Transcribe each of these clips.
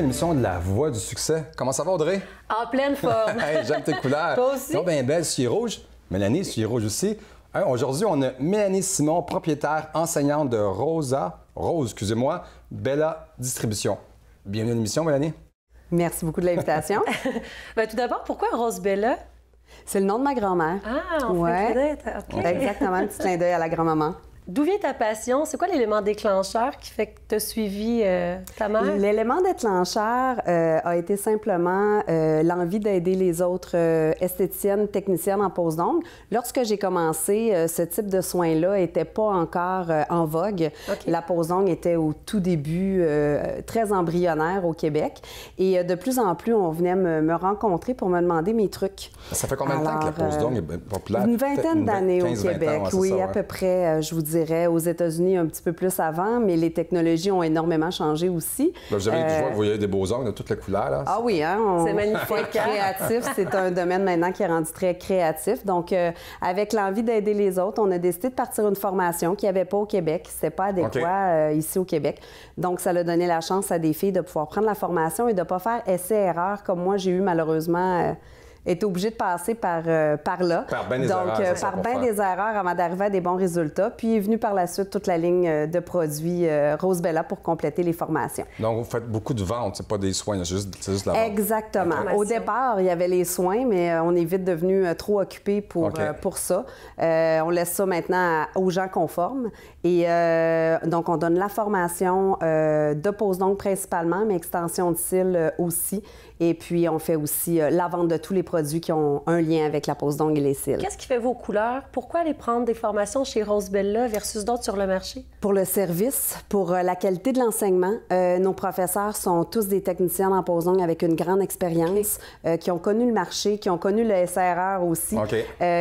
l'émission de La Voix du succès. Comment ça va, Audrey? En pleine forme. Hey, j'aime tes couleurs. Toi aussi? Ils sont bien belles, celui rouge. Mélanie, celui rouge aussi. Hein, aujourd'hui, on a Mélanie Simon, propriétaire, enseignante de Rose, Bella Distribution. Bienvenue à l'émission, Mélanie. Merci beaucoup de l'invitation. Bien, tout d'abord, pourquoi Rose Bella? C'est le nom de ma grand-mère. Ah, on fait peut-être. Exactement, un petit clin d'œil à la grand-maman. D'où vient ta passion? C'est quoi l'élément déclencheur qui fait que tu as suivi ta mère? L'élément déclencheur a été simplement l'envie d'aider les autres esthéticiennes, techniciennes en pose d'ongles. Lorsque j'ai commencé, ce type de soins-là n'était pas encore en vogue. Okay. La pose d'ongles était au tout début très embryonnaire au Québec. Et de plus en plus, on venait me rencontrer pour me demander mes trucs. Ça fait combien de temps que la pose d'ongles est populaire? Une vingtaine d'années au Québec, oui, ça, à peu près, je vous dirais. Aux États-Unis un petit peu plus avant, mais les technologies ont énormément changé aussi. Là, vous avez je vois que vous voyez des beaux ongles de toutes les couleurs. Là. Ah oui, hein? C'est magnifique. Créatif, c'est un domaine maintenant qui est rendu très créatif. Donc, avec l'envie d'aider les autres, on a décidé de partir une formation qu'il n'y avait pas au Québec. C'était pas adéquat ici au Québec. Donc, ça a donné la chance à des filles de pouvoir prendre la formation et de ne pas faire essai-erreur comme moi j'ai eu malheureusement... est obligé de passer par là. Par bien des erreurs. Donc, par bien des erreurs avant d'arriver à des bons résultats. Puis est venue par la suite toute la ligne de produits Rose Bella pour compléter les formations. Donc, vous faites beaucoup de ventes, c'est pas des soins, c'est juste la vente. Exactement. Au départ, il y avait les soins, mais on est vite devenu trop occupé pour ça. On laisse ça maintenant aux gens conformes. Et donc, on donne la formation de pose d'ongles principalement, mais extension de cils aussi. Et puis, on fait aussi la vente de tous les produits qui ont un lien avec la pose d'ongles et les cils. Qu'est-ce qui fait vos couleurs? Pourquoi aller prendre des formations chez Rose Bella versus d'autres sur le marché? Pour le service, pour la qualité de l'enseignement. Nos professeurs sont tous des techniciens en pose d'ongles avec une grande expérience, qui ont connu le marché, qui ont connu le SRR aussi,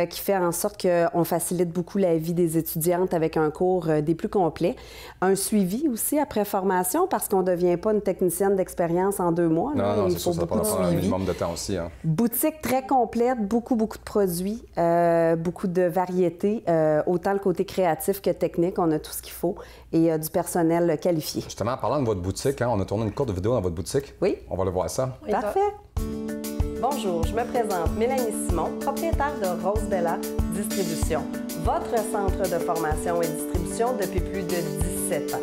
qui fait en sorte qu'on facilite beaucoup la vie des étudiantes avec un cours des plus complets. Un suivi aussi après formation, parce qu'on ne devient pas une technicienne d'expérience en 2 mois. Là. Non, il faut beaucoup de suivi. Un minimum de temps aussi. Hein. Boutique très complète, beaucoup de produits, beaucoup de variétés, autant le côté créatif que technique. On a tout ce qu'il faut et du personnel qualifié. Justement, en parlant de votre boutique, hein, on a tourné une courte vidéo dans votre boutique. Oui. On va le voir ça. Oui, parfait. Bonjour, je me présente Mélanie Simon, propriétaire de Rose Bella Distribution, votre centre de formation et distribution depuis plus de 17 ans.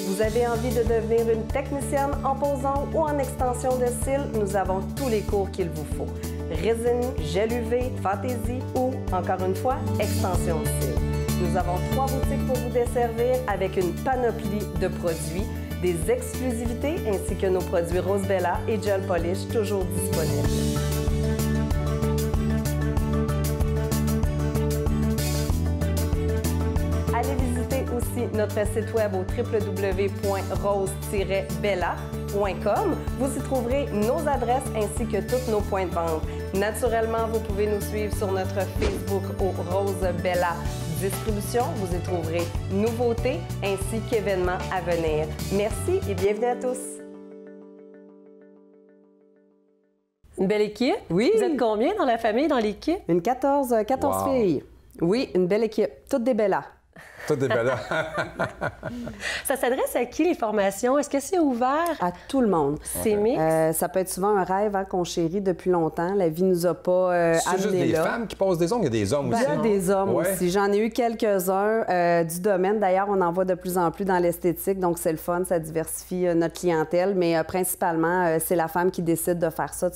Vous avez envie de devenir une technicienne en pose d'ongles ou en extension de cils? Nous avons tous les cours qu'il vous faut. Résine, gel UV, fantaisie ou, encore une fois, extension de cils. Nous avons 3 boutiques pour vous desservir avec une panoplie de produits, des exclusivités ainsi que nos produits Rose Bella et Gel Polish toujours disponibles. Allez visiter aussi notre site web au www.rose-bella.com. Vous y trouverez nos adresses ainsi que tous nos points de vente. Naturellement, vous pouvez nous suivre sur notre Facebook au Rose Bella Distribution. Vous y trouverez nouveautés ainsi qu'événements à venir. Merci et bienvenue à tous. Une belle équipe? Oui. Vous êtes combien dans la famille, dans l'équipe? Une 14 filles. Oui, une belle équipe. Toutes des bellas. Toutes des bellas. Ça s'adresse à qui, les formations? Est-ce que c'est ouvert? À tout le monde. C'est mix? Ça peut être souvent un rêve qu'on chérit depuis longtemps. La vie nous a pas amené là. C'est juste des femmes qui posent des ongles, il y a des hommes aussi. Il y a des hommes aussi. J'en ai eu quelques-uns du domaine. D'ailleurs, on en voit de plus en plus dans l'esthétique, donc c'est le fun, ça diversifie notre clientèle. Mais principalement, c'est la femme qui décide de faire ça de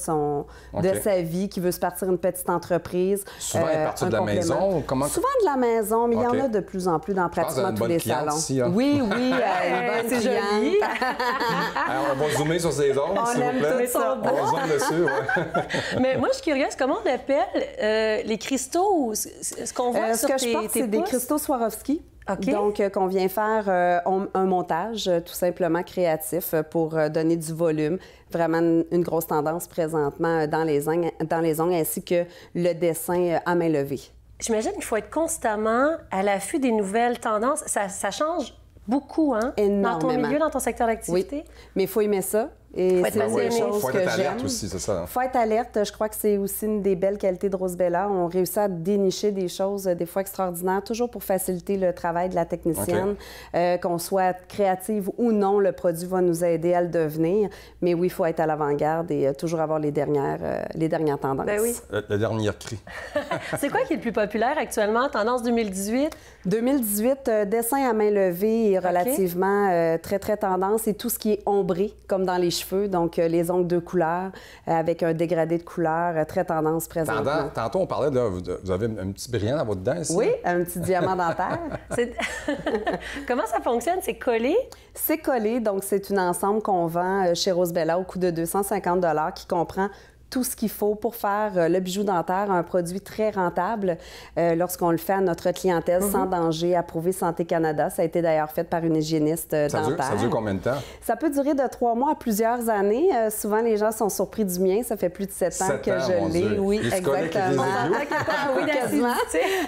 sa vie, qui veut se partir une petite entreprise. Souvent, elle est partie de la maison? Comment... Souvent de la maison, mais il y en a de plus en plus dans pratiquement tous les salons. Ici, hein? Oui, c'est joli. Alors, on va zoomer sur ses ongles, s'il vous plaît. Ça. On va zoomer dessus, Mais moi, je suis curieuse, comment on appelle les cristaux, ce qu'on voit sur tes pouces? Ce que je porte, c'est des cristaux Swarovski. Donc, qu'on vient faire un montage tout simplement créatif pour donner du volume. Vraiment une grosse tendance présentement dans les ongles ainsi que le dessin à main levée. J'imagine qu'il faut être constamment à l'affût des nouvelles tendances. Ça change beaucoup, hein? Énormément. Dans ton milieu, dans ton secteur d'activité? Oui, mais il faut aimer ça. Et Faut être c'est une des passionné. choses Faut que être alerte j'aime. aussi, c'est ça. Faut être alerte. Je crois que c'est aussi une des belles qualités de Rose Bella. On réussit à dénicher des choses des fois extraordinaires, toujours pour faciliter le travail de la technicienne. Qu'on soit créative ou non, le produit va nous aider à le devenir. Mais oui, il faut être à l'avant-garde et toujours avoir les dernières tendances. Ben oui. Le dernier cri. C'est quoi qui est le plus populaire actuellement? Tendance 2018? 2018, dessin à main levée est relativement très, très tendance. Et tout ce qui est ombré, comme dans les cheveux, donc les ongles de couleur, avec un dégradé de couleur, très tendance présentement. Tantôt, on parlait de... Vous avez un petit brillant dans votre dent ici? Oui, un petit diamant dentaire. Comment ça fonctionne? C'est collé? C'est collé, donc c'est une ensemble qu'on vend chez Rose Bella au coût de 250 $ qui comprend tout ce qu'il faut pour faire le bijou dentaire, un produit très rentable lorsqu'on le fait à notre clientèle sans danger, approuvé Santé Canada. Ça a été d'ailleurs fait par une hygiéniste dentaire. Ça dure combien de temps? Ça peut durer de 3 mois à plusieurs années. Souvent, les gens sont surpris du mien. Ça fait plus de 7 ans que je l'ai. Oui, il se colle avec les exactement. yeux. Oui, Quasiment.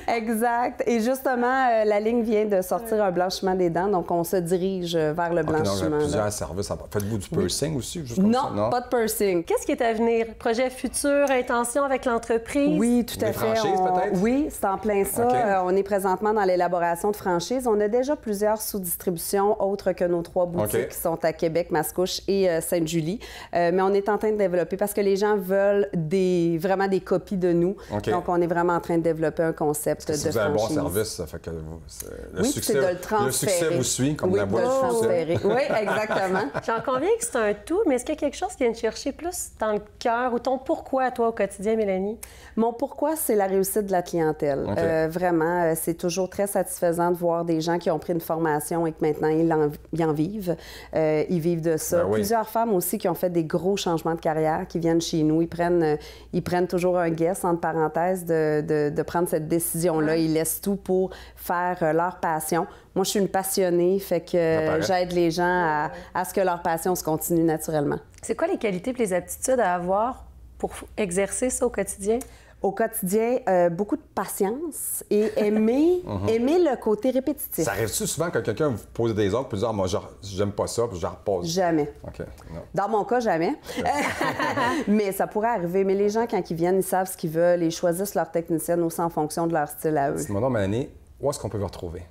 Exact. Et justement, la ligne vient de sortir un blanchiment des dents, donc on se dirige vers le blanchiment. Donc, plusieurs services. Faites-vous du piercing aussi? Juste comme ça? Non, pas de piercing. Qu'est-ce qui est à venir? Projet futur, intention avec l'entreprise? Oui, tout à fait. Franchises, peut-être? Oui, c'est en plein ça. OK. On est présentement dans l'élaboration de franchises. On a déjà plusieurs sous-distributions autres que nos 3 boutiques OK. qui sont à Québec, Mascouche et Sainte-Julie. Mais on est en train de développer parce que les gens veulent vraiment des copies de nous. OK. Donc, on est vraiment en train de développer un concept de Si vous avez un bon franchise. service, ça fait que le Oui, succès, c'est de le transférer. le succès vous suit, comme oui, la boîte de le du succès. transférer. Oui, exactement. J'en conviens que c'est un tout, mais est-ce qu'il y a quelque chose qui vient te chercher plus dans le cœur ou ton pourquoi à toi au quotidien, Mélanie? Mon pourquoi, c'est la réussite de la clientèle. OK. Vraiment, c'est toujours très satisfaisant de voir des gens qui ont pris une formation et que maintenant, ils en vivent. Ils vivent de ça. Ben oui. Plusieurs femmes aussi qui ont fait des gros changements de carrière, qui viennent chez nous. Ils prennent toujours un guess, entre parenthèses, de prendre cette décision-là. Ils laissent tout pour faire leur passion. Moi, je suis une passionnée, fait que j'aide les gens à ce que leur passion se continue naturellement. C'est quoi les qualités et les aptitudes à avoir pour exercer ça au quotidien? Au quotidien, beaucoup de patience et aimer le côté répétitif. Ça arrive-tu souvent que quelqu'un vous pose des ordres puis dire, moi, j'aime pas ça, puis je repose? Jamais. OK. Non. Dans mon cas, jamais. Mais ça pourrait arriver. Mais les gens, quand ils viennent, ils savent ce qu'ils veulent. Ils choisissent leur technicienne aussi en fonction de leur style à eux. Mon nom, Mélanie, où est-ce qu'on peut vous retrouver?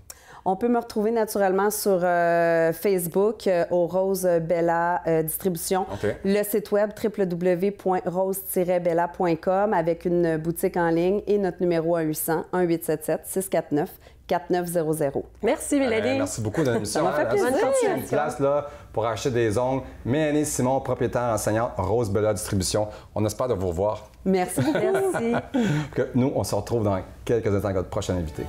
On peut me retrouver naturellement sur Facebook au Rose Bella Distribution. OK. Le site web www.rose-bella.com avec une boutique en ligne et notre numéro 1-800-1877-649-4900. Merci, Mélanie. Merci beaucoup de l'émission. Ça m'a fait plaisir. C'est une place là, pour acheter des ongles. Mélanie Simon, propriétaire enseignante, Rose Bella Distribution. On espère de vous revoir. Merci beaucoup. Merci. Ah. Que nous, on se retrouve dans quelques instants avec notre prochain invité.